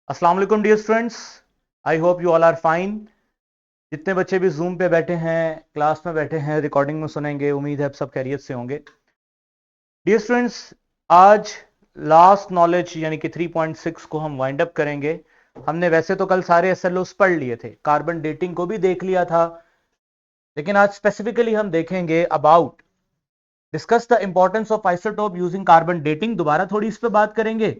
अस्सलाम वालेकुम dear students. I hope you all are fine. जितने बच्चे भी जूम पे बैठे हैं, क्लास में बैठे हैं, रिकॉर्डिंग में सुनेंगे, उम्मीद है आप सब खैरियत से होंगे। डियर स्टूडेंट्स, आज लास्ट नॉलेज यानी कि 3.6 को हम वाइंड अप करेंगे। हमने वैसे तो कल सारे एसएलओस पढ़ लिए थे, कार्बन डेटिंग को भी देख लिया था, लेकिन आज स्पेसिफिकली हम देखेंगे about discuss the importance of isotope using carbon dating. दोबारा थोड़ी इस पे बात करेंगे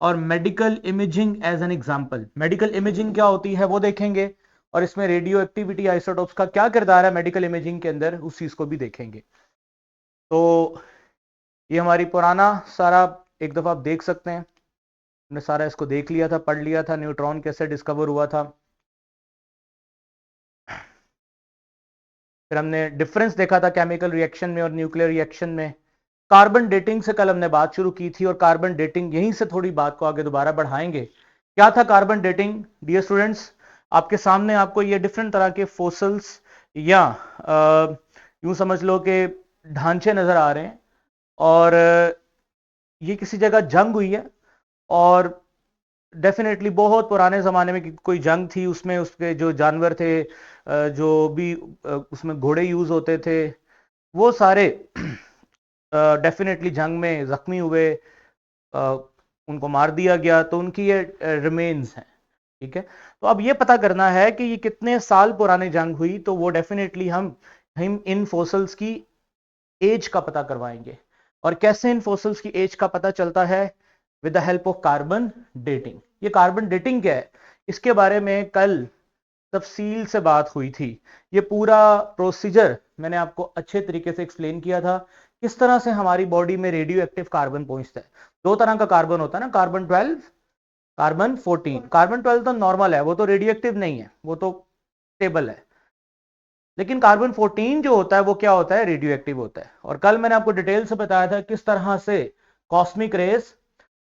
और medical imaging as an example, medical imaging क्या होती है वो देखेंगे, और इसमें रेडियो एक्टिविटी आइसोटोप्स का क्या किरदार है मेडिकल इमेजिंग के अंदर, उस चीज को भी देखेंगे। तो ये हमारी पुराना सारा एक दफा आप देख सकते हैं, हमने सारा इसको देख लिया था, पढ़ लिया था, न्यूट्रॉन कैसे डिस्कवर हुआ था। फिर हमने डिफरेंस देखा था केमिकल रिएक्शन में और न्यूक्लियर रिएक्शन में। कार्बन डेटिंग से कल हमने बात शुरू की थी और कार्बन डेटिंग यहीं से थोड़ी बात को आगे दोबारा बढ़ाएंगे। क्या था कार्बन डेटिंग डियर स्टूडेंट्स? आपके सामने आपको ये डिफरेंट तरह के फोसल्स या यूं समझ लो कि ढांचे नजर आ रहे हैं, और ये किसी जगह जंग हुई है, और डेफिनेटली बहुत पुराने जमाने में कोई जंग थी, उसमें उसके जो जानवर थे, जो भी उसमें घोड़े यूज होते थे, वो सारे डेफिनेटली जंग में जख्मी हुए, उनको मार दिया गया, तो उनकी ये रिमेन्स हैं। ठीक है, तो अब ये पता करना है कि ये कितने साल पुराने जंग हुई, तो वो डेफिनेटली हम इन फोसल्स की एज का पता करवाएंगे। और कैसे इन फोसल्स की एज का पता चलता है? With the help of carbon dating. ये कार्बन डेटिंग क्या है, इसके बारे में कल तफसील से बात हुई थी। ये पूरा प्रोसीजर मैंने आपको अच्छे तरीके से एक्सप्लेन किया था, किस तरह से हमारी बॉडी में रेडियो एक्टिव कार्बन पहुंचता है। दो तरह का कार्बन होता है ना, कार्बन 12, कार्बन 14। कार्बन 12 तो नॉर्मल है, वो तो रेडियो एक्टिव नहीं है, वो तो स्टेबल है। लेकिन कार्बन 14 जो होता है वो क्या होता है? रेडियो एक्टिव होता है। और कल मैंने आपको डिटेल से बताया था किस तरह से कॉस्मिक रेस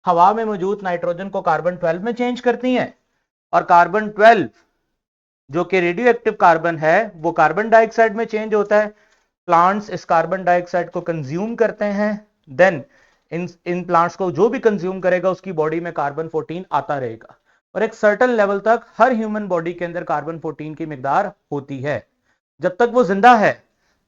हवा में मौजूद नाइट्रोजन को कार्बन 12 में चेंज करती हैं, और कार्बन 12 जो कि रेडियो एक्टिव कार्बन है वो कार्बन डाइऑक्साइड में चेंज होता है। प्लांट्स इस कार्बन डाइऑक्साइड को कंज्यूम करते हैं, देन इन प्लांट्स को जो भी कंज्यूम करेगा उसकी बॉडी में कार्बन 14 आता रहेगा, और एक सर्टेन लेवल तक हर ह्यूमन बॉडी के अंदर कार्बन 14 की मिकदार होती है। जब तक वो जिंदा है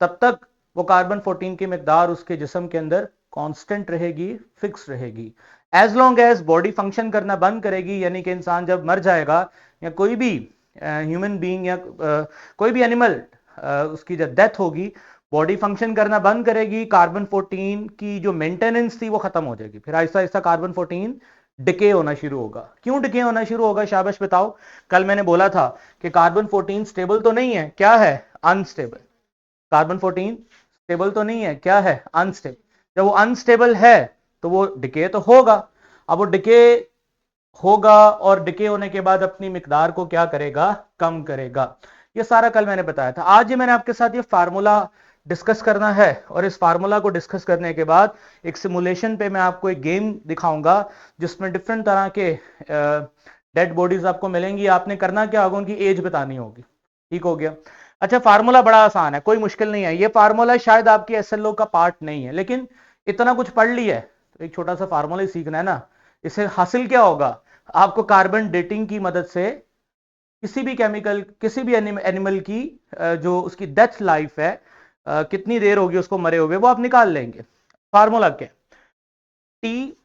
तब तक वो कार्बन 14 की मिकदार उसके जिस्म के अंदर कांस्टेंट रहेगी, फिक्स रहेगी। As long as body function करना बंद करेगी, यानी कि इंसान जब मर जाएगा, या कोई भी ह्यूमन बीइंग या कोई भी एनिमल, उसकी जब डेथ होगी, बॉडी फंक्शन करना बंद करेगी, कार्बन 14 की जो मेंटेनेंस थी वो खत्म हो जाएगी। फिर आहिस्ता आहिस्ता कार्बन 14 डिके होना शुरू होगा। क्यों डिके होना शुरू होगा? शाबाश बताओ। कल मैंने बोला था कि कार्बन 14 स्टेबल तो नहीं है, क्या है? अनस्टेबल। कार्बन 14 स्टेबल तो नहीं है, क्या है? अनस्टेबल। जब वो अनस्टेबल है तो वो डिके तो होगा। अब वो डिके होगा और डिके होने के बाद अपनी मिकदार को क्या करेगा? कम करेगा। ये सारा कल मैंने बताया था। आज ये मैंने आपके साथ ये फार्मूला डिस्कस करना है, और इस फार्मूला को डिस्कस करने के बाद एक सिमुलेशन पे मैं आपको एक गेम दिखाऊंगा जिसमें डिफरेंट तरह के डेड बॉडीज आपको मिलेंगी। आपने करना क्या होगा? उनकी एज बतानी होगी। ठीक हो गया? अच्छा, फार्मूला बड़ा आसान है, कोई मुश्किल नहीं है। ये फार्मूला शायद आपकी एसएलओ का पार्ट नहीं है, लेकिन इतना कुछ पढ़ लिया है तो एक छोटा सा फार्मूला ही सीखना है ना। इससे हासिल क्या होगा? आपको कार्बन डेटिंग की मदद से किसी भी केमिकल, किसी भी एनिमल की जो उसकी डेथ लाइफ है, कितनी देर होगी उसको मरे हुए, वो आप निकाल लेंगे। फार्मूला क्या? टी,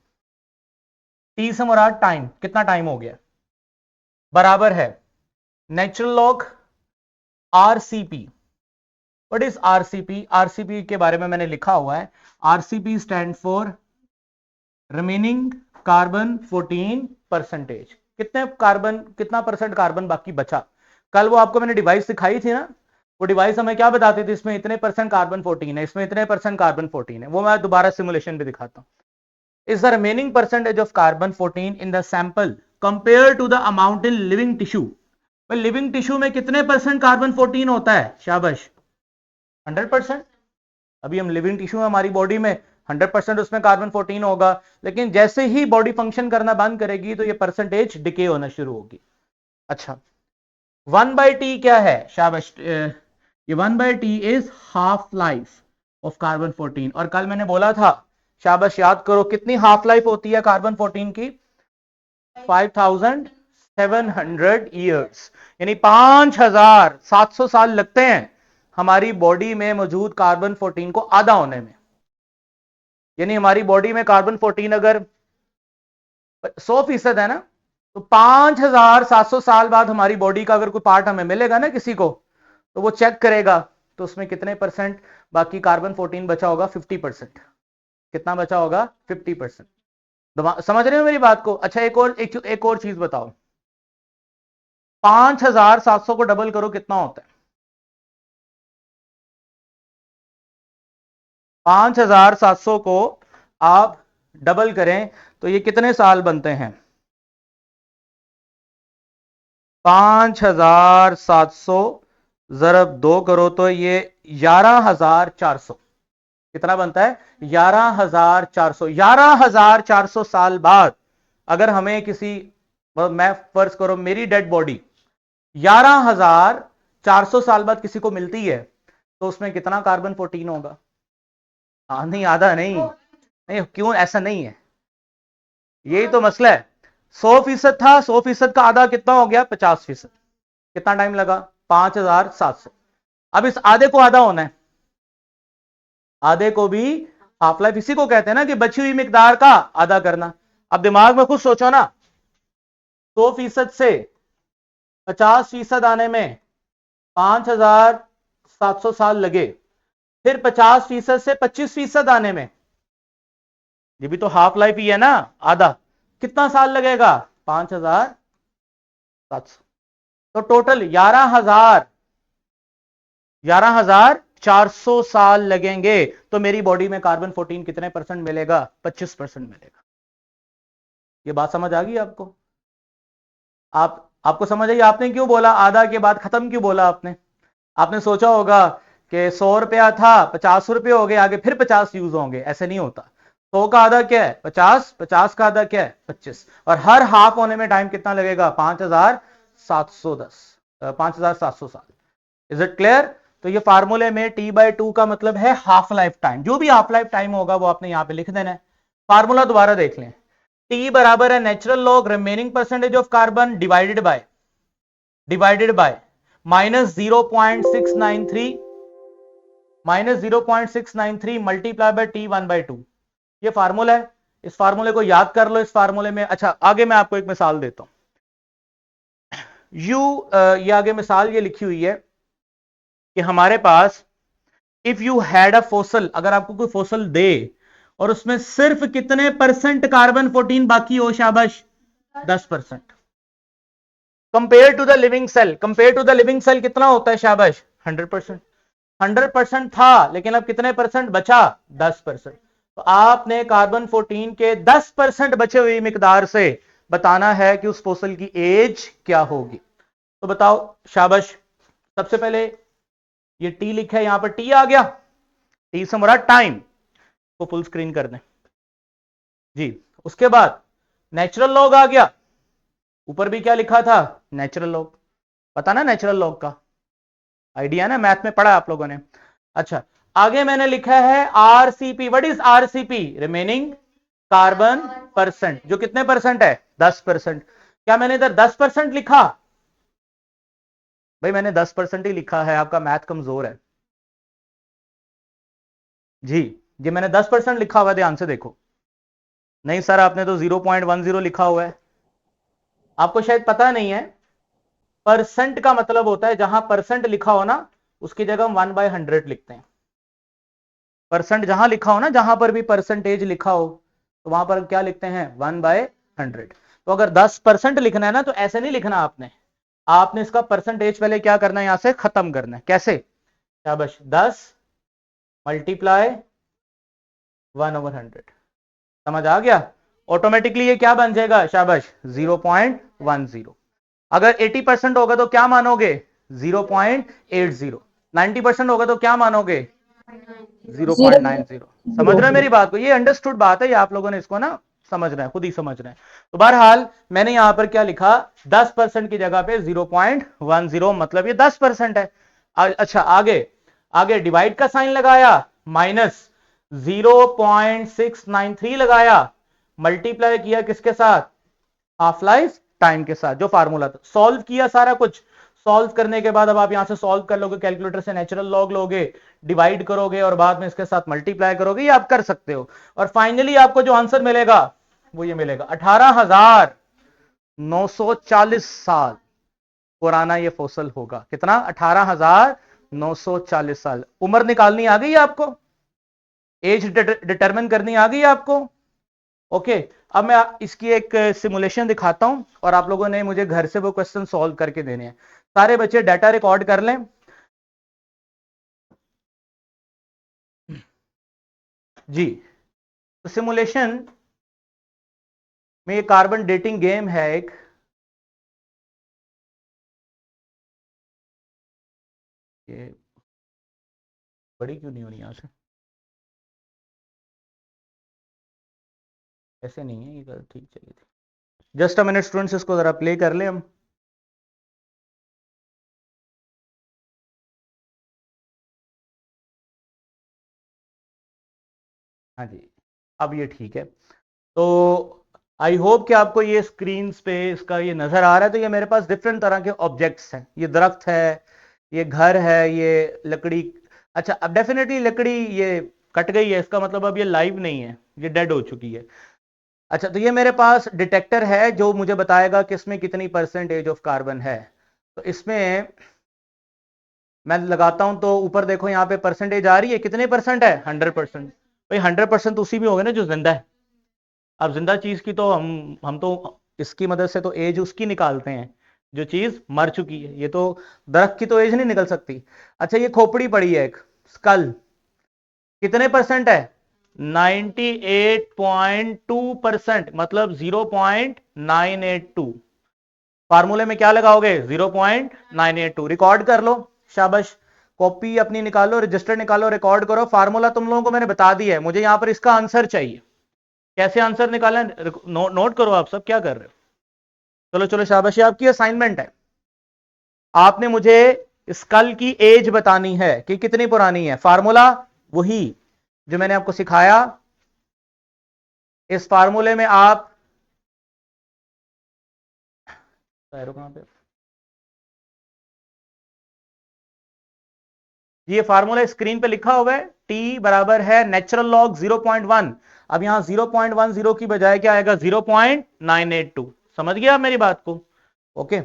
टी से मुराद टाइम, कितना टाइम हो गया, बराबर है natural log RCP. What is RCP? RCP के बारे में मैंने लिखा हुआ है। RCP stand for remaining carbon 14 percentage. कितने कार्बन, कितना परसेंट कार्बन बाकी बचा? कल वो आपको मैंने डिवाइस दिखाई थी ना, वो डिवाइस हमें क्या बताती थी? इसमें इतने परसेंट कार्बन 14 है, इसमें इतने परसेंट कार्बन 14 है। वो मैं दोबारा सिमुलेशन भी दिखाता हूं। Is the remaining percentage of carbon 14 in the sample compare to the amount in living tissue. Living tissue में कितने परसेंट कार्बन 14 होता है? शाबाश, 100%। अभी हम लिविंग टिश्यू है हमारी बॉडी में, 100% उसमें कार्बन 14 होगा। लेकिन जैसे ही बॉडी फंक्शन करना बंद करेगी तो ये परसेंटेज डिके होना शुरू होगी। अच्छा, 1/t क्या है? शाबाश, ये 1/t is half life of carbon 14। और कल मैंने बोला था, शाबाश याद करो, कितनी हाफ लाइफ होती है कार्बन 14 की? 5000 700 ईयर्स, यानी 5700 साल लगते हैं हमारी बॉडी में मौजूद कार्बन 14 को आधा होने में। यानी हमारी बॉडी में कार्बन 14 अगर 100% है ना, तो 5700 साल बाद हमारी बॉडी का अगर कोई पार्ट हमें मिलेगा ना किसी को, तो वो चेक करेगा तो उसमें कितने परसेंट बाकी कार्बन 14 बचा होगा? 50%। कितना बचा होगा? 50%। समझ रहे हो मेरी बात को? अच्छा, एक और चीज बताओ, 5700 को डबल करो, कितना होता है? 5700 को आप डबल करें तो ये कितने साल बनते हैं? 5700 जरब 2 करो तो ये 11400। कितना बनता है? 11400। 11400 साल बाद अगर हमें किसी, मैं फर्ज करो मेरी डेड बॉडी 11400 साल बाद किसी को मिलती है, तो उसमें कितना कार्बन 14 होगा? नहीं, आधा नहीं। नहीं, क्यों? ऐसा नहीं है, यही तो मसला है। 100% था, 100% का आधा कितना हो गया? 50%। कितना टाइम लगा? 5700। अब इस आधे को आधा होना है, आधे को भी हाफ लाइफ, इसी को कहते हैं ना कि बची हुई मिकदार का आधा करना। अब दिमाग में खुद सोचो ना, 100% से 50% आने में 5700 साल लगे, फिर 50% से 25% आने में, ये भी तो हाफ लाइफ ही है ना, आधा। कितना साल लगेगा? 5700। तो टोटल 11400 साल लगेंगे, तो मेरी बॉडी में कार्बन 14 कितने परसेंट मिलेगा? 25% मिलेगा। ये बात समझ आ गई आपको? आपको समझ आई? आपने क्यों बोला आधा के बाद खत्म, क्यों बोला आपने? आपने सोचा होगा कि 100 रुपया था, 50 रुपये हो गए, आगे फिर 50 यूज होंगे। ऐसे नहीं होता। 100 का आधा क्या है? 50। 50 का आधा क्या है? 25। और हर हाफ होने में टाइम कितना लगेगा? 5700 साल। Is it clear? तो ये फार्मूले में T/2 का मतलब है हाफ लाइफ टाइम। जो भी हाफ लाइफ टाइम होगा वो आपने यहां पे लिख देना है। फार्मूला दोबारा देख लें। T बराबर है natural log remaining percentage of carbon divided by -0.693 multiply by T1/2। ये फार्मूला है, इस फार्मूले को याद कर लो। इस फार्मूले में, अच्छा आगे मैं आपको एक मिसाल देता हूं। ये आगे मिसाल ये लिखी हुई है कि हमारे पास if you had a fossil, अगर आपको कोई फोसल दे और उसमें सिर्फ कितने परसेंट कार्बन 14 बाकी हो? शाबाश, 10%। Compare to the living cell, compare to the living cell कितना होता है? शाबाश, 100%। 100% था, लेकिन अब कितने परसेंट बचा? 10%। तो आपने कार्बन 14 के 10% बचे हुई मिकदार से बताना है कि उस फोसल की एज क्या होगी। तो बताओ, शाबाश। सबसे पहले ये टी लिखा है, यहां पर टी आ गया, टी से मरा टाइम, को फुल स्क्रीन कर दें जी। उसके बाद नेचुरल लॉग आ गया, ऊपर भी क्या लिखा था? Natural log. पता ना नेचुरल लॉग का आइडिया ना, मैथ में पढ़ा आप लोगों ने। अच्छा, आगे मैंने लिखा है RCP. What is RCP? Remaining carbon percent, जो कितने परसेंट है? 10%। क्या मैंने इधर 10% लिखा? भाई मैंने 10% ही लिखा है, आपका मैथ कमजोर है जी। जी मैंने 10% लिखा हुआ है, ध्यान से देखो। नहीं सर, आपने तो 0.10 लिखा हुआ है। आपको शायद पता नहीं है, परसेंट का मतलब होता है जहां परसेंट लिखा हो ना, उसकी जगह हम 1/100 लिखते हैं। परसेंट जहां लिखा हो ना, जहां पर भी परसेंटेज लिखा हो, तो वहां पर क्या लिखते हैं? 1/100। तो अगर 10% लिखना है ना, तो ऐसे नहीं लिखना आपने। आपने इसका परसेंटेज पहले क्या करना है? यहां से खत्म करना है। कैसे? शाबाश, 10 मल्टीप्लाई 1/100। समझ आ गया? ऑटोमेटिकली ये क्या बन जाएगा? शाबाश, 0.10। अगर 80% होगा तो क्या मानोगे? 0.80। 90% होगा तो क्या मानोगे? 0.90। समझ रहे हैं मेरी बात को? ये अंडरस्टूड बात है, ये आप लोगों ने इसको ना समझना है, खुद ही समझ रहे हैं। तो बहरहाल मैंने यहां पर क्या लिखा? 10% की जगह पे 0.10, मतलब ये 10% है। अच्छा, आगे आगे डिवाइड का साइन लगाया, -0.693 लगाया, मल्टीप्लाई किया किसके साथ? हाफ लाइफ टाइम के साथ जो फार्मूला था। सॉल्व किया सारा कुछ, सॉल्व करने के बाद अब आप यहां से सॉल्व कर लोगे, कैलकुलेटर से नेचुरल लॉग लोगे, डिवाइड करोगे और बाद में इसके साथ मल्टीप्लाई करोगे, ये आप कर सकते हो। और फाइनली आपको जो आंसर मिलेगा वो ये मिलेगा, 18,940 साल पुराना ये फोसल होगा। कितना? 18,940 साल। उम्र निकालनी आ गई आपको, एज डिटरमिन करनी आ गई आपको। ओके, अब मैं इसकी एक सिमुलेशन दिखाता हूं और आप लोगों ने मुझे घर से वो क्वेश्चन सॉल्व करके देने हैं। सारे बच्चे डाटा रिकॉर्ड कर लें। जी, तो सिमुलेशन में ये कार्बन डेटिंग गेम है एक। ये बड़ी क्यों नहीं हो रही यहां से? ऐसे नहीं है, ये ठीक चाहिए थी। जस्ट अ मिनट स्टूडेंट्स, इसको जरा प्ले कर ले हम। हाँ जी, अब ये ठीक है। तो आई होप कि आपको ये स्क्रीन पे इसका ये नजर आ रहा है। तो ये मेरे पास डिफरेंट तरह के ऑब्जेक्ट्स हैं। ये दरख्त है, ये घर है, ये लकड़ी। अच्छा, अब डेफिनेटली लकड़ी ये कट गई है, इसका मतलब अब ये लाइव नहीं है, ये डेड हो चुकी है। अच्छा, तो ये मेरे पास डिटेक्टर है जो मुझे बताएगा कि इसमें कितनी परसेंटेज ऑफ कार्बन है। तो इसमें मैं लगाता हूं तो ऊपर देखो, यहां पे परसेंटेज आ रही है, कितने परसेंट है? 100%। भाई 100% तो उसी में होगा ना जो जिंदा है। अब जिंदा चीज की तो हम तो इसकी मदद से तो एज उसकी निकालते हैं जो चीज मर चुकी है। ये तो दरख्त की तो एज नहीं निकल सकती। अच्छा, ये खोपड़ी पड़ी है एक, स्कल, कितने परसेंट है? 98.2%, मतलब 0.982। फार्मूले में क्या लगाओगे? 0.982। रिकॉर्ड कर लो, शाबाश। कॉपी अपनी निकालो, रजिस्टर निकालो, रिकॉर्ड करो। फार्मूला तुम लोगों को मैंने बता दिया है, मुझे यहां पर इसका आंसर चाहिए। कैसे आंसर निकालना है? नोट करो आप सब क्या कर रहे हो। चलो चलो, शाबाश, आपकी असाइनमेंट है। आपने मुझे स्कल की एज बतानी है कि कितनी पुरानी है। फार्मूला वही जो मैंने आपको सिखाया। इस फार्मूले में आप कहां पे, ये फार्मूला स्क्रीन पे लिखा हुआ है। टी बराबर है नेचुरल लॉग 0.1। अब यहां 0.10 की बजाय क्या आएगा? 0.982। समझ गया आप मेरी बात को? ओके,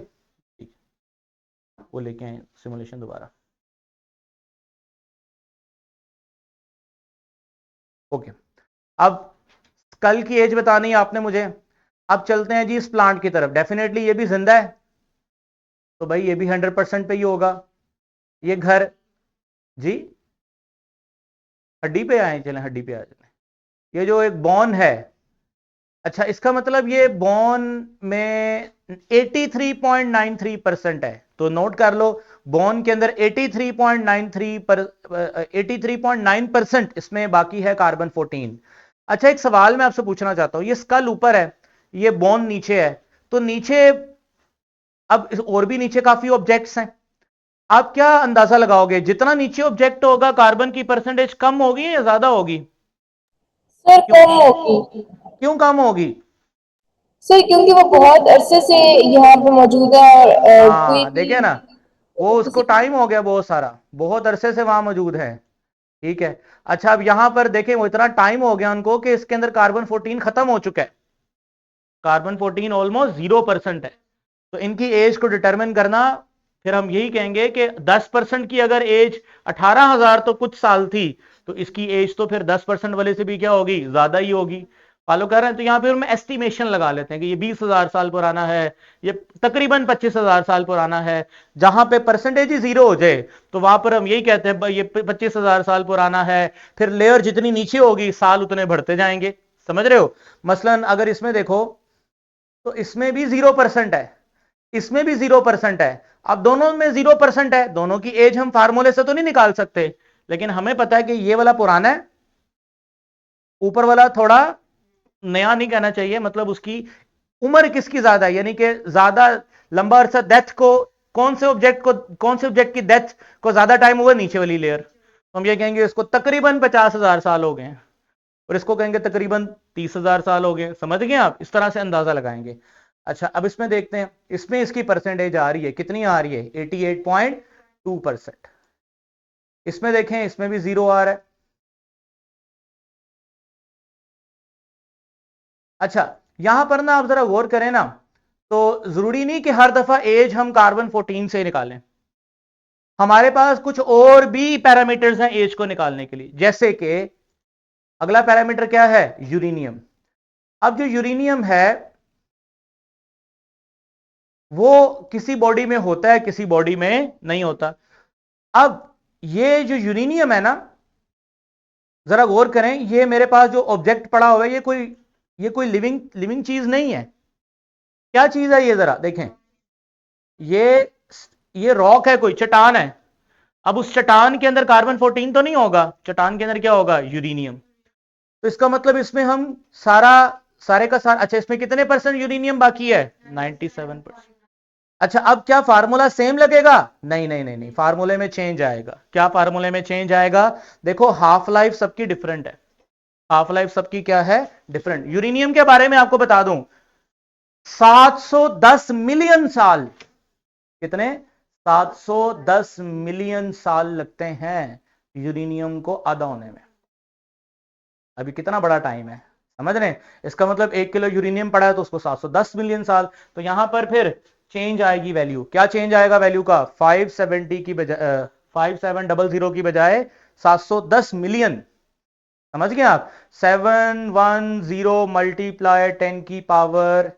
वो लेके आए सिमुलेशन दोबारा। ओके, अब कल की एज बतानी है आपने मुझे। अब चलते हैं जी इस प्लांट की तरफ। डेफिनेटली ये भी जिंदा है, तो भाई ये भी 100% पे ही होगा। ये घर, जी हड्डी पे आए, चले हड्डी पे आ चले। ये जो एक बॉन है, अच्छा इसका मतलब ये बॉन में 83.93% है। तो नोट कर लो, बॉन के अंदर 83.9% इसमें बाकी है कार्बन 14। अच्छा, एक सवाल मैं आपसे पूछना चाहता हूं, ये स्कल ऊपर है, ये बॉन नीचे है, तो नीचे अब और भी नीचे काफी ऑब्जेक्ट्स हैं। आप क्या अंदाजा लगाओगे, जितना नीचे ऑब्जेक्ट होगा कार्बन की परसेंटेज कम होगी या ज्यादा होगी? सर क्यों, कम होगी। क्यों कम होगी? सर क्योंकि वो बहुत अरसे से यहाँ पे मौजूद है और कोई हाँ, देखे ना, भी वो उसको किसी टाइम हो गया बहुत सारा, बहुत अरसे से वहां मौजूद है। ठीक है। अच्छा, अब यहां पर देखें, वो इतना टाइम हो गया उनको कि इसके अंदर कार्बन 14 खत्म हो चुका है। कार्बन 14 ऑलमोस्ट 0% है। तो इनकी एज को डिटरमिन करना, फिर हम यही कहेंगे कि 10% की अगर एज 18,000 तो कुछ साल थी, तो इसकी एज तो फिर 10% वाले से भी क्या होगी? ज्यादा ही होगी। फॉलो कर रहे हैं? तो यहां पे हम एस्टिमेशन लगा लेते हैं कि ये 20,000 साल पुराना है, ये तकरीबन 25,000 साल पुराना है। जहां पे परसेंटेज ही जीरो हो जाए तो वहां पर हम यही कहते हैं ये 25,000 साल पुराना है। फिर लेयर जितनी नीचे होगी साल उतने बढ़ते जाएंगे। समझ रहे हो? मसलन अगर इसमें देखो, तो इसमें भी 0% है, इसमें भी 0% है। अब दोनों में 0% है, दोनों की एज हम फार्मूले से तो नहीं निकाल सकते, लेकिन हमें पता है कि ये वाला पुराना है, ऊपर वाला थोड़ा नया नहीं कहना चाहिए, मतलब उसकी उम्र किसकी ज्यादा है, यानी कि ज्यादा लंबा अरसा डेथ को, कौन से ऑब्जेक्ट की डेथ को ज्यादा टाइम हुआ? नीचे वाली लेयर। तो हम ये कहेंगे इसको तकरीबन 50,000 साल हो गए हैं, और इसको कहेंगे तकरीबन 30,000 साल हो गए। समझ गए आप? इस तरह से अंदाजा लगाएंगे। अच्छा अब इसमें देखते हैं, इसमें इसकी परसेंटेज आ रही है, कितनी आ रही है 88.2%। इसमें देखें, इसमें भी 0 आ रहा है। अच्छा यहां पर ना आप जरा गौर करें ना, तो जरूरी नहीं कि हर दफा एज हम कार्बन 14 से निकालें, हमारे पास कुछ और भी पैरामीटर्स हैं एज को निकालने के लिए। जैसे कि अगला पैरामीटर क्या है, यूरेनियम। अब जो यूरेनियम है वो किसी बॉडी में होता है, किसी बॉडी में नहीं होता। अब ये जो यूरेनियम है ना, जरा गौर करें, ये मेरे पास जो ऑब्जेक्ट पड़ा हुआ है ये कोई लिविंग लिविंग चीज नहीं है। क्या चीज है ये, जरा देखें। ये ये रॉक है, कोई चट्टान है। अब उस चट्टान के अंदर कार्बन 14 तो नहीं होगा, चट्टान के अंदर क्या होगा, यूरेनियम। तो इसका मतलब इसमें हम सारा सारे का सारा, अच्छा इसमें कितने परसेंट यूरेनियम बाकी है, 97%। अच्छा अब क्या फार्मूला सेम लगेगा, नहीं नहीं नहीं नहीं, फार्मूले में चेंज आएगा। क्या फार्मूले में चेंज आएगा, देखो हाफ लाइफ सबकी डिफरेंट है, हाफ लाइफ सबकी क्या है, डिफरेंट। यूरेनियम के बारे में आपको बता दूं, 710 मिलियन साल, कितने, 710 मिलियन साल लगते हैं यूरेनियम को आधा होने में। अभी कितना बड़ा टाइम है, समझ रहे हैं। इसका मतलब 1 किलो यूरेनियम पड़ा है तो उसको 710 मिलियन साल। तो यहां पर फिर चेंज आएगी वैल्यू, क्या चेंज आएगा वैल्यू का, 570 की बजाय 5700 की बजाय 710 मिलियन। समझ गए आप, 710 मल्टीप्लाई 10⁸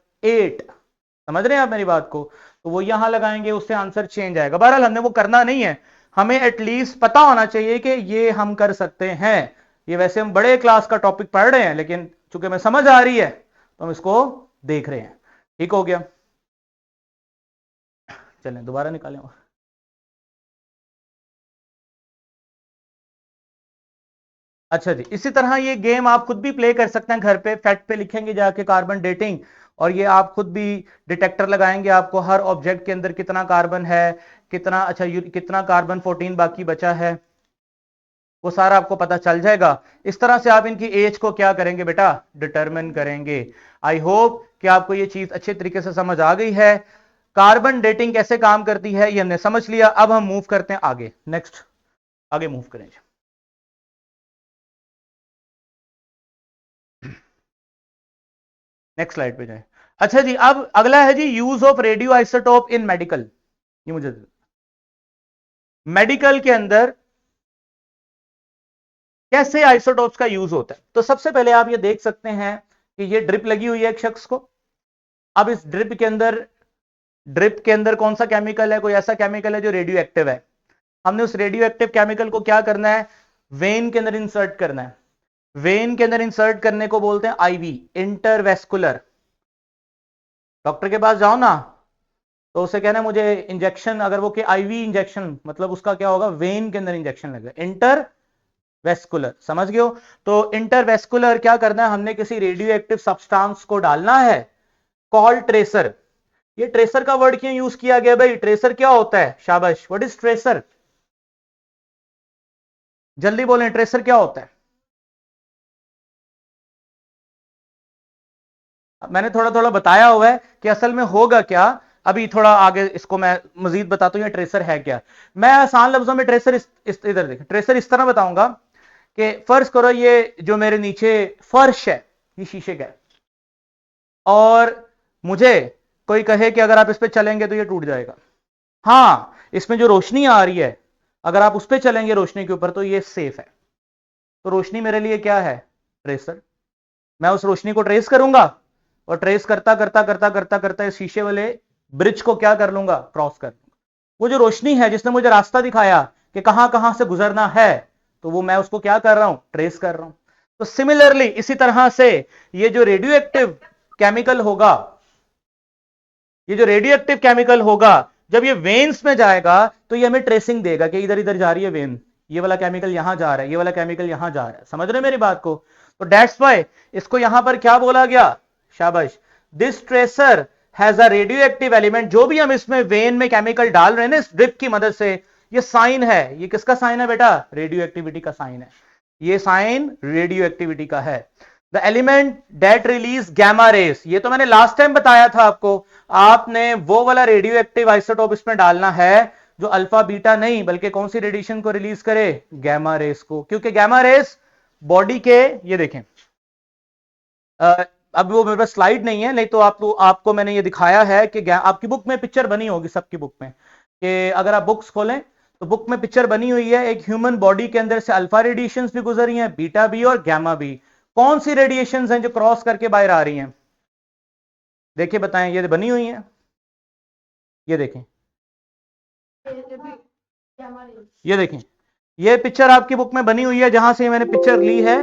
समझ रहे हैं आप मेरी बात को। तो वो यहां लगाएंगे, उससे आंसर चेंज आएगा। बहरहाल हमने वो करना नहीं है, हमें एटलीस्ट पता होना चाहिए कि ये हम कर सकते हैं। ये वैसे हम बड़े क्लास का टॉपिक पढ़ रहे हैं, लेकिन चूंकि हमें समझ आ रही है तो हम इसको देख रहे हैं। ठीक हो गया, चलें दोबारा निकालें। अच्छा जी, इसी तरह ये गेम आप खुद भी प्ले कर सकते हैं घर पे। फैक्ट पे लिखेंगे जाके कार्बन डेटिंग, और ये आप खुद भी डिटेक्टर लगाएंगे, आपको हर ऑब्जेक्ट के अंदर कितना कार्बन है, कितना, अच्छा कितना कार्बन 14 बाकी बचा है, वो सारा आपको पता चल जाएगा। इस तरह से आप इनकी एज को क्या करेंगे बेटा, डिटरमिन करेंगे। आई होप कि आपको ये चीज अच्छे तरीके से समझ आ गई है। कार्बन डेटिंग कैसे काम करती है ये हमने समझ लिया। अब हम मूव करते हैं आगे, नेक्स्ट आगे मूव करेंगे। नेक्स्ट स्लाइड पे जाए। अच्छा जी, अब अगला है जी use of radio isotope in medical. ये मुझे मेडिकल के अंदर कैसे आइसोटोप्स का यूज होता है। तो सबसे पहले आप ये देख सकते हैं कि ये ड्रिप लगी हुई है एक शख्स को। अब इस ड्रिप के अंदर कौन सा केमिकल है, कोई ऐसा केमिकल है जो रेडियो एक्टिव है। हमने उस रेडियो एक्टिव केमिकल को क्या करना है, वेन के अंदर इंसर्ट करना है। वेन के अंदर इंसर्ट करने को बोलते हैं आईवी, इंटरवेस्कुलर। डॉक्टर के पास जाओ ना, तो उसे कहना है मुझे इंजेक्शन, अगर वो के आईवी इंजेक्शन, मतलब उसका क्या होगा, वेन के अंदर इंजेक्शन लगेगा, इंटर वेस्कुलर। समझ गए हो। तो इंटरवेस्कुलर क्या करना है, हमने किसी रेडियो एक्टिव सब्सटेंस को डालना है, कॉल ट्रेसर। ये ट्रेसर का वर्ड क्यों यूज किया गया भाई, ट्रेसर क्या होता है, शाबाश, व्हाट इज ट्रेसर, जल्दी बोलें, ट्रेसर क्या होता है। मैंने थोड़ा थोड़ा बताया हुआ है कि असल में होगा क्या, अभी थोड़ा आगे इसको मैं मजीद बताता हूं ये ट्रेसर है क्या। मैं आसान लफ्जों में ट्रेसर इधर देखें, ट्रेसर इस तरह बताऊंगा कि फर्ज करो ये जो मेरे नीचे फर्श है ये शीशे का है, और मुझे कोई कहे कि अगर आप इस पर चलेंगे तो ये टूट जाएगा। हाँ, इसमें जो रोशनी आ रही है, अगर आप उस पर चलेंगे रोशनी के ऊपर तो ये सेफ है। तो रोशनी मेरे लिए क्या है, ट्रेसर। मैं उस रोशनी को ट्रेस करूंगा, और ट्रेस करता करता करता करता करता इस शीशे वाले ब्रिज को क्या कर लूंगा, क्रॉस कर लूंगा। वो जो रोशनी है जिसने मुझे रास्ता दिखाया कि कहां कहां से गुजरना है, तो वो मैं उसको क्या कर रहा हूं, ट्रेस कर रहा हूं। तो सिमिलरली इसी तरह से ये जो रेडियो एक्टिव केमिकल होगा, ये जो रेडियो एक्टिव केमिकल होगा, जब ये वेन्स में जाएगा तो ये हमें ट्रेसिंग देगा कि इधर इधर जा रही है वेन, ये वाला केमिकल यहां जा रहा है, ये वाला केमिकल यहां जा रहा है। समझ रहे मेरी बात को। तो डेट्स वाई इसको यहां पर क्या बोला गया, शाबाश, this tracer has a radio active element. जो भी हम इसमें वेन में केमिकल डाल रहे हैं ना इस ड्रिप की मदद से, ये साइन है, ये किसका साइन है बेटा, रेडियो एक्टिविटी का साइन है। ये साइन रेडियो एक्टिविटी का है। The element that release gamma rays, ये तो मैंने लास्ट टाइम बताया था आपको। आपने वो वाला रेडियो एक्टिव आइसोटोप इसमें डालना है जो अल्फा बीटा नहीं बल्कि कौन सी रेडिएशन को रिलीज करे, गैमा रेस को, क्योंकि गैमा रेस बॉडी के, ये देखें अब वो मेरे पास स्लाइड नहीं है, नहीं तो आपको मैंने ये दिखाया है कि आपकी बुक में पिक्चर बनी होगी, सबकी बुक में, कि अगर आप बुक्स खोलें तो बुक में पिक्चर बनी हुई है, एक ह्यूमन बॉडी के अंदर से अल्फा रेडिएशंस भी गुजरी हैं, बीटा भी और गैमा भी। कौन सी रेडिएशंस हैं जो क्रॉस करके बाहर आ रही हैं, देखिए बताएं, ये बनी हुई हैं, ये देखें, ये देखें, ये पिक्चर आपकी बुक में बनी हुई है, जहां से मैंने पिक्चर ली है।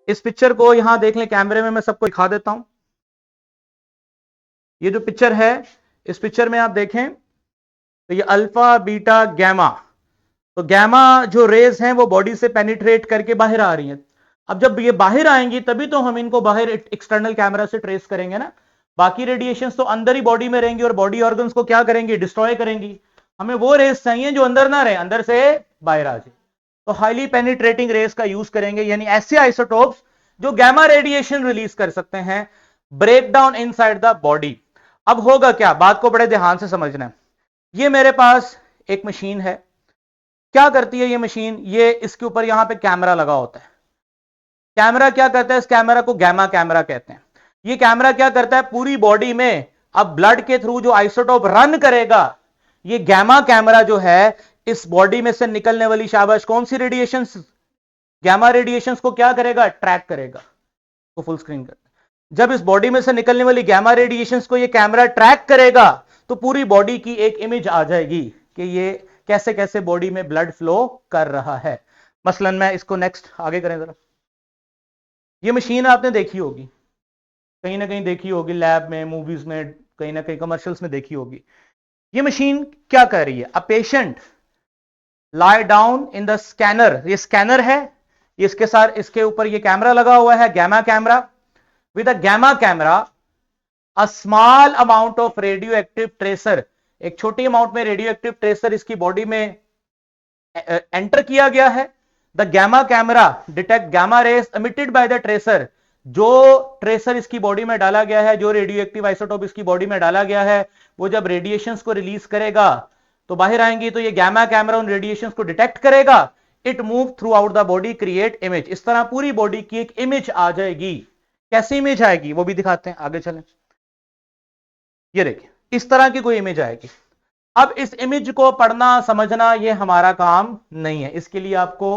इस पिक्चर को यहां देख लें कैमरे में, मैं सबको दिखा देता हूं। ये जो पिक्चर है, इस पिक्चर में आप देखें तो ये अल्फा बीटा गैमा, तो गैमा जो रेज हैं वो बॉडी से पेनिट्रेट करके बाहर आ रही हैं। अब जब ये बाहर आएंगी तभी तो हम इनको बाहर एक्सटर्नल कैमरा से ट्रेस करेंगे ना। बाकी रेडिएशंस तो अंदर ही बॉडी में रहेंगी और बॉडी ऑर्गन्स को क्या करेंगी, डिस्ट्रॉय करेंगी। हमें वो रेस चाहिए जो अंदर ना रहे, अंदर से बाहर आ जाए, तो हाईली पेनिट्रेटिंग रेस का यूज करेंगे, यानी ऐसे आइसोटोप्स जो गैमा रेडिएशन रिलीज कर सकते हैं, break down inside the body. अब होगा क्या, बात को बड़े ध्यान से समझना है। ये मेरे पास एक मशीन है, क्या करती है ये मशीन, ये इसके ऊपर यहां पे कैमरा लगा होता है। कैमरा क्या करता है, इस कैमरा को गैमा कैमरा कहते हैं। ये कैमरा क्या करता है, पूरी बॉडी में अब ब्लड के थ्रू जो आइसोटोप रन करेगा, ये गैमा कैमरा जो है इस बॉडी में से निकलने वाली शाबाश कौन सी रेडिएशंस, गैमा रेडिएशंस को क्या करेगा, ट्रैक करेगा। तो फुल स्क्रीन कर, जब इस बॉडी में से निकलने वाली गैमा रेडिएशंस को ये कैमरा ट्रैक करेगा तो पूरी बॉडी की एक इमेज आ जाएगी कि ये कैसे कैसे बॉडी में ब्लड फ्लो कर रहा है। मसलन मैं इसको नेक्स्ट आगे करें जरा, ये मशीन आपने देखी होगी, कहीं ना कहीं देखी होगी, लैब में, मूवीज में, कहीं ना कहीं कमर्शियल्स में देखी होगी। ये मशीन क्या कर रही है, a patient lie down in the scanner, ये स्कैनर है, इसके साथ इसके ऊपर ये कैमरा लगा हुआ है, gamma camera. With a gamma camera a small amount of radioactive tracer, एक छोटी अमाउंट में रेडियो एक्टिव ट्रेसर इसकी बॉडी में एंटर किया गया है। The gamma camera detect gamma rays emitted by the tracer, जो ट्रेसर इसकी बॉडी में डाला गया है, जो रेडियो एक्टिव आइसोटोप इसकी बॉडी में डाला गया है, वो जब रेडिएशंस को रिलीज करेगा तो बाहर आएंगी, तो ये गैमा कैमरा उन रेडिएशंस को डिटेक्ट करेगा। It move through out the body, create image, इस तरह पूरी बॉडी की एक इमेज आ जाएगी। कैसी इमेज आएगी वो भी दिखाते हैं, आगे चलें। ये देखिए इस तरह की कोई इमेज आएगी। अब इस इमेज को पढ़ना समझना ये हमारा काम नहीं है, इसके लिए आपको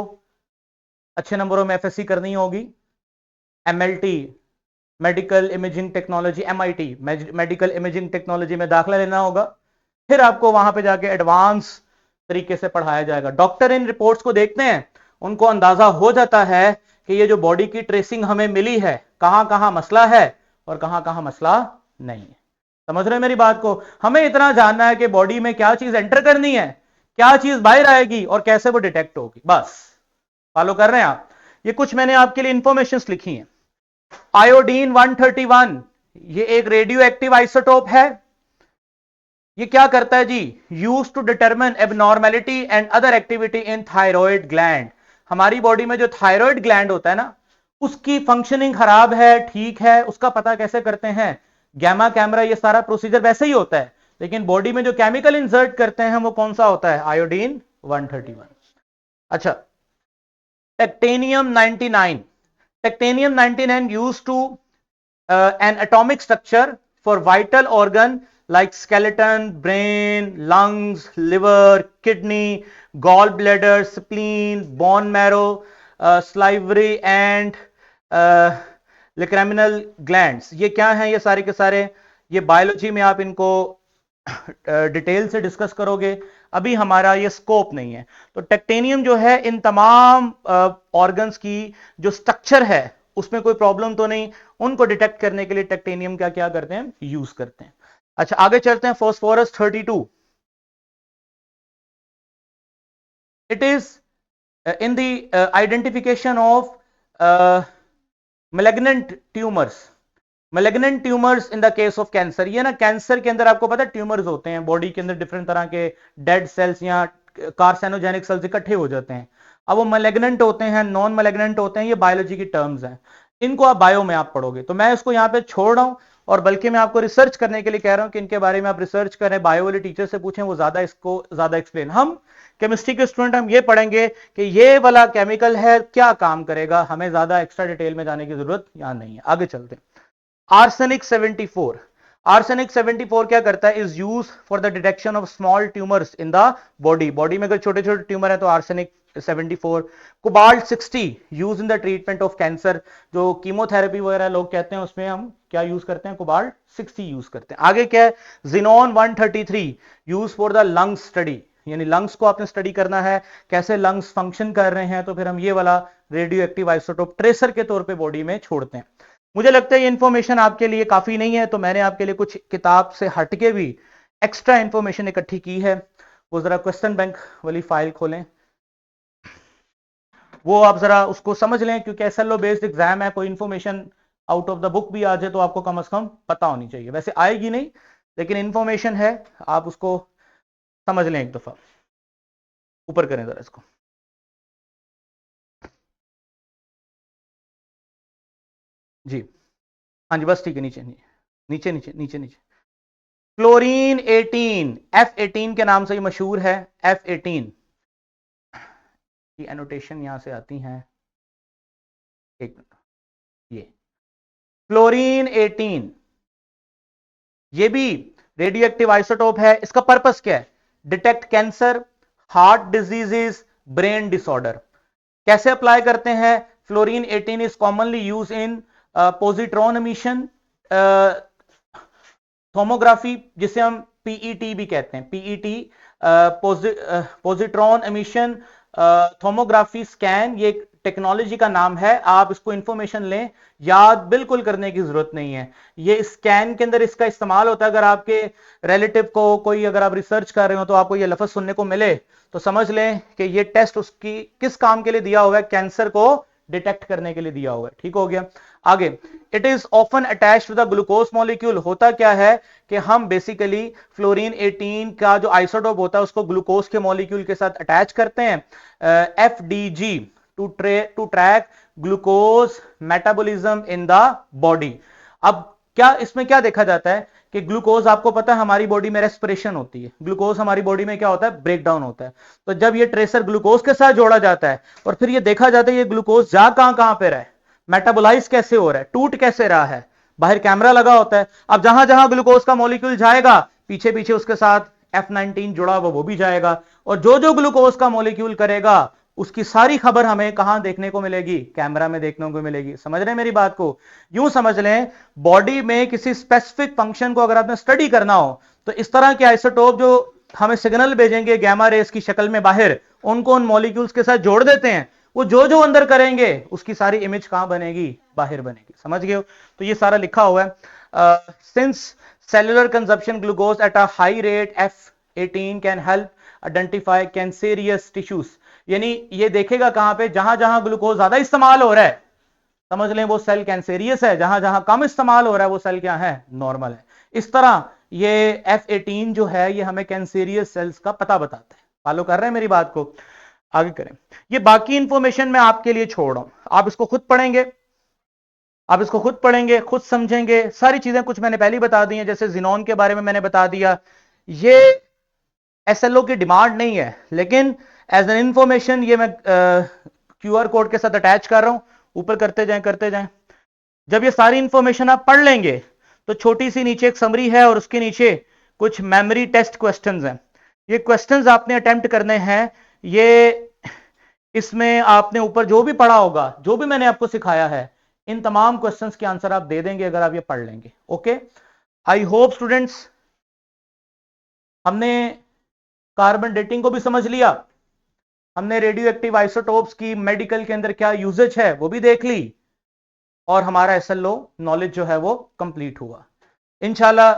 अच्छे नंबरों में एफएससी करनी होगी, MLT medical imaging technology, MIT medical imaging technology में दाखिला लेना होगा, फिर आपको वहां पे जाके एडवांस तरीके से पढ़ाया जाएगा। डॉक्टर इन रिपोर्ट्स को देखते हैं, उनको अंदाजा हो जाता है कि ये जो बॉडी की ट्रेसिंग हमें मिली है, कहां कहां मसला है और कहां कहां मसला नहीं है। समझ रहे हैं मेरी बात को, हमें इतना जानना है कि बॉडी में क्या चीज एंटर करनी है, क्या चीज बाहर आएगी और कैसे वो डिटेक्ट होगी, बस फॉलो कर रहे हैं आप। ये कुछ मैंने आपके लिए इंफॉर्मेशंस लिखी हैं। आयोडीन 131, ये एक रेडियो एक्टिव आइसोटोप है। ये क्या करता है जी, use to determine abnormality and other activity in thyroid gland. हमारी बॉडी में जो थायराइड ग्लैंड होता है ना, उसकी फंक्शनिंग खराब है, ठीक है, उसका पता कैसे करते हैं, गैमा कैमरा, ये सारा प्रोसीजर वैसे ही होता है, लेकिन बॉडी में जो केमिकल इंसर्ट करते हैं वो कौन सा होता है, आयोडीन 131। अच्छा, technetium 99, technetium 99 use to an atomic structure for vital organ like skeleton, brain, lungs, liver, kidney, gallbladder, spleen, bone marrow, salivary and lacrimal glands। ये क्या हैं, ये सारे के सारे, ये बायोलॉजी में आप इनको डिटेल से डिस्कस करोगे, अभी हमारा ये स्कोप नहीं है। तो टेक्टेनियम जो है इन तमाम ऑर्गन्स की जो स्ट्रक्चर है उसमें कोई प्रॉब्लम तो नहीं, उनको डिटेक्ट करने के लिए टेक्टेनियम क्या क्या करते हैं, यूज करते हैं। अच्छा आगे चलते हैं, phosphorus 32, it is in the identification of malignant tumours, malignant tumours in the case of cancer. ये ना कैंसर के अंदर आपको पता है ट्यूमर्स होते हैं, बॉडी के अंदर डिफरेंट तरह के डेड सेल्स या कार्सिनोजेनिक सेल्स इकट्ठे हो जाते हैं। अब वो मैलिग्नेंट होते हैं, नॉन मैलिग्नेंट होते हैं, ये बायोलॉजी की टर्म्स हैं। इनको आप बायो में आप पढ़ोगे। तो मैं इसको यहां पे छोड़ रहा हूं और बल्कि मैं आपको रिसर्च करने के लिए कह रहा हूं कि इनके बारे में आप रिसर्च करें, बायो वाले टीचर से पूछें, वो ज्यादा इसको ज्यादा एक्सप्लेन। हम केमिस्ट्री के स्टूडेंट हम ये पढ़ेंगे कि ये वाला केमिकल है, क्या काम करेगा, हमें ज्यादा एक्स्ट्रा डिटेल में जाने की जरूरत यहां नहीं है। आगे चलते हैं। आर्सेनिक 74। आर्सेनिक 74 क्या करता है? Is use for the detection of small tumours in the body. Body में अगर छोटे छोटे ट्यूमर है तो arsenic 74। Cobalt 60 use in the treatment of cancer. जो कीमोथेरेपी वगैरह लोग कहते हैं उसमें हम क्या यूज करते हैं? कोबाल्ट 60 यूज करते हैं। आगे क्या है? Xenon 133 use for the lungs study, यानी लंग्स को आपने स्टडी करना है, कैसे लंग्स फंक्शन कर रहे हैं, तो फिर हम ये वाला रेडियो एक्टिव आइसोटोप ट्रेसर के तौर पे बॉडी में छोड़ते हैं। मुझे लगता है ये इंफॉर्मेशन आपके लिए काफी नहीं है, तो मैंने आपके लिए कुछ किताब से हटके भी एक्स्ट्रा इंफॉर्मेशन इकट्ठी की है। वो जरा क्वेश्चन बैंक वाली फाइल खोलें, वो आप जरा उसको समझ लें, क्योंकि एसएलओ बेस्ड एग्जाम है, कोई information out of the book भी आ जाए तो आपको कम से कम पता होनी चाहिए। वैसे आएगी नहीं, लेकिन इंफॉर्मेशन है, आप उसको समझ लें एक दफा। ऊपर करें जरा इसको। जी हाँ जी, बस ठीक है, नीचे नीचे नीचे नीचे नीचे नीचे। फ्लोरीन 18 F18 के नाम से ही मशहूर है। F18 की एनोटेशन यहां से आती है, एक मिनट। ये फ्लोरीन 18 ये भी रेडियो एक्टिव आइसोटोप है। इसका पर्पस क्या है? Detect cancer, heart diseases, brain disorder. कैसे अप्लाई करते हैं? Fluorine 18 is commonly use in positron emission tomography, जिसे हम पीईटी भी कहते हैं। PET positron emission tomography scan, ये टेक्नोलॉजी का नाम है। आप इसको इंफॉर्मेशन लें, याद बिल्कुल करने की जरूरत नहीं है। ये स्कैन के अंदर इसका इस्तेमाल होता है। अगर आपके रिलेटिव को कोई, अगर आप रिसर्च कर रहे हो तो आपको ये लफ्ज सुनने को मिले, तो समझ लें कि ये टेस्ट उसकी किस काम के लिए दिया हुआ है? कैंसर को डिटेक्ट करने के लिए दिया हुआ है। ठीक हो गया। आगे, it is often attached to the glucose molecule. होता क्या है कि हम बेसिकली फ्लोरीन 18 का जो आइसोटोप होता है उसको ग्लूकोज के मॉलिक्यूल के साथ अटैच करते हैं, FDG, to track glucose metabolism in the body. अब क्या इसमें क्या देखा जाता है कि ग्लूकोज, आपको पता है हमारी बॉडी में रेस्पिरेशन होती है, ग्लूकोज हमारी बॉडी में क्या होता है? ब्रेक डाउन होता है। तो जब ये ट्रेसर ग्लूकोज के साथ जोड़ा जाता है और फिर ये देखा जाता है ये ग्लूकोज जा कहां पे रहा है, मेटाबोलाइज कैसे हो रहा है, टूट कैसे रहा है, बाहर कैमरा लगा होता है। अब जहां जहां ग्लूकोज का मॉलिक्यूल जाएगा, पीछे पीछे उसके साथ F19 जुड़ा हुआ वो भी जाएगा, और जो जो ग्लूकोज का मॉलिक्यूल करेगा उसकी सारी खबर हमें कहां देखने को मिलेगी? कैमरा में देखने को मिलेगी। समझ रहे हैं मेरी बात को? यूं समझ लें, बॉडी में किसी स्पेसिफिक फंक्शन को अगर आपने स्टडी करना हो, तो इस तरह के आइसोटोप जो हमें सिग्नल भेजेंगे गामा रेस की शक्ल में बाहर, उनको उन मॉलिक्यूल्स के साथ जोड़ देते हैं। वो जो जो अंदर करेंगे उसकी सारी इमेज कहां बनेगी? बाहर बनेगी। समझ गए हो? तो ये सारा लिखा हुआ है। Since cellular consumption glucose at a high rate, F18 can help identify cancerous tissues. यानी ये देखेगा कहां पे? जहां जहां ग्लूकोज ज्यादा इस्तेमाल हो रहा है, समझ लें वो सेल कैंसेरियस है। जहां जहां कम इस्तेमाल हो रहा है वो सेल क्या है? नॉर्मल है। इस तरह ये F18 जो है ये हमें कैंसेरियस सेल्स का पता बताता है। फॉलो कर रहे हैं मेरी बात को? आगे करें। ये बाकी इंफॉर्मेशन मैं आपके लिए छोड़ रहा हूं, आप इसको खुद पढ़ेंगे, आप इसको खुद पढ़ेंगे, खुद समझेंगे। सारी चीजें कुछ मैंने पहले बता दी हैं, जैसे जिनोन के बारे में मैंने बता दिया। ये एसएलओ की डिमांड नहीं है, लेकिन एज एन इंफॉर्मेशन ये मैं QR कोड के साथ अटैच कर रहा हूं। ऊपर करते जाएं करते जाएं। जब ये सारी इंफॉर्मेशन आप पढ़ लेंगे तो छोटी सी नीचे एक समरी है और उसके नीचे कुछ मेमोरी टेस्ट क्वेश्चंस हैं। ये क्वेश्चंस आपने अटेम्प्ट करने हैं। ये इसमें आपने ऊपर जो भी पढ़ा होगा, जो भी मैंने आपको सिखाया है, इन तमाम क्वेश्चंस के आंसर आप दे देंगे अगर आप ये पढ़ लेंगे। ओके, आई होप स्टूडेंट्स हमने कार्बन डेटिंग को भी समझ लिया, हमने रेडियो एक्टिव आइसोटोप्स की मेडिकल के अंदर क्या यूजेज है वो भी देख ली, और हमारा एसएलओ नॉलेज जो है वो कंप्लीट हुआ। इंशाल्लाह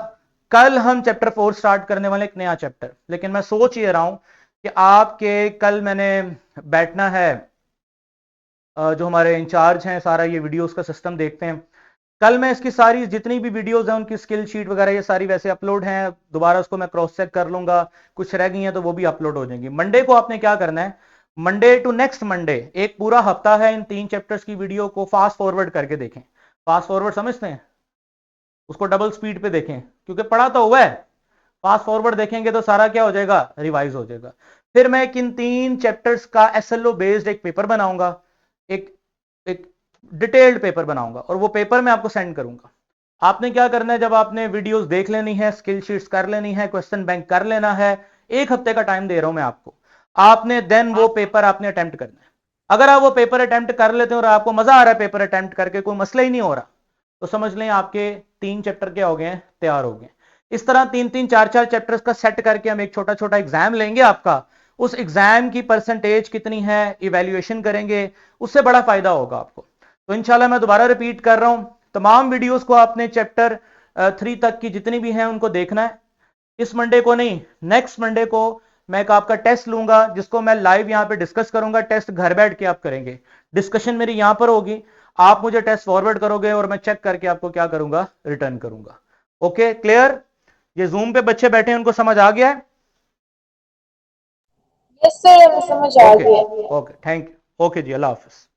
कल हम चैप्टर 4 स्टार्ट करने वाले, एक नया चैप्टर। लेकिन मैं सोच ये रहा हूं कि आपके कल मैंने बैठना है, जो हमारे इंचार्ज हैं सारा ये वीडियोस का सिस्टम देखते हैं। कल मैं इसकी सारी जितनी भी वीडियोस हैं उनकी स्किल शीट वगैरह ये सारी वैसे अपलोड हैं, दोबारा उसको मैं क्रॉस चेक कर लूंगा, कुछ रह गई हैं तो वो भी अपलोड हो जाएंगी। मंडे को आपने क्या करना है, मंडे टू नेक्स्ट मंडे एक पूरा हफ्ता है, इन 3 चैप्टर्स की वीडियो को फास्ट फॉरवर्ड करके देखें। फास्ट फॉरवर्ड समझते हैं, उसको डबल स्पीड पे देखें, क्योंकि पढ़ा तो हुआ है, फास्ट फॉरवर्ड देखेंगे तो सारा क्या हो जाएगा, रिवाइज हो जाएगा। फिर मैं किन 3 चैप्टर्स का एसएलओ बेस्ड एक पेपर बनाऊंगा, एक एक डिटेल्ड पेपर बनाऊंगा, और वो पेपर मैं आपको सेंड करूंगा। आपने क्या करना है, जब आपने वीडियोस देख लेनी है, स्किल शीट्स कर लेनी है, क्वेश्चन बैंक कर लेना है, 1 हफ्ते का टाइम दे रहा हूं मैं आपको, आपने देन वो पेपर आपने अटेम्प्ट करना है। अगर आप वो पेपर अटेम्प्ट कर लेते हो और आपको मजा आ रहा है पेपर अटेम्प्ट करके, कोई मसला ही नहीं हो रहा, तो समझ लें आपके 3 चैप्टर क्या हो गए हैं, तैयार हो गए। इस तरह 3-3 4-4 चैप्टर्स का सेट करके हम एक छोटा छोटा एग्जाम लेंगे आपका, उस एग्जाम की परसेंटेज कितनी है इवैल्यूएशन करेंगे, उससे बड़ा फायदा होगा आपको। तो इंशाल्लाह मैं दोबारा रिपीट कर रहा हूं, तमाम वीडियोस को आपने चैप्टर 3 तक की जितनी भी हैं उनको देखना है। इस मंडे को नहीं, नेक्स्ट मंडे को मैं एक आपका टेस्ट लूंगा, जिसको मैं लाइव यहां पे डिस्कस करूंगा। टेस्ट घर बैठ के आप करेंगे, डिस्कशन मेरी यहां पर होगी, आप मुझे टेस्ट फॉरवर्ड करोगे और मैं चेक करके आपको क्या करूंगा, रिटर्न करूंगा। Okay, clear? ये जूम पे बच्चे बैठे हैं, उनको समझ आ गया है? यस सर, हमें समझ आ ओके गया। Okay, thank you. ओके जी, अल्लाह हाफिज।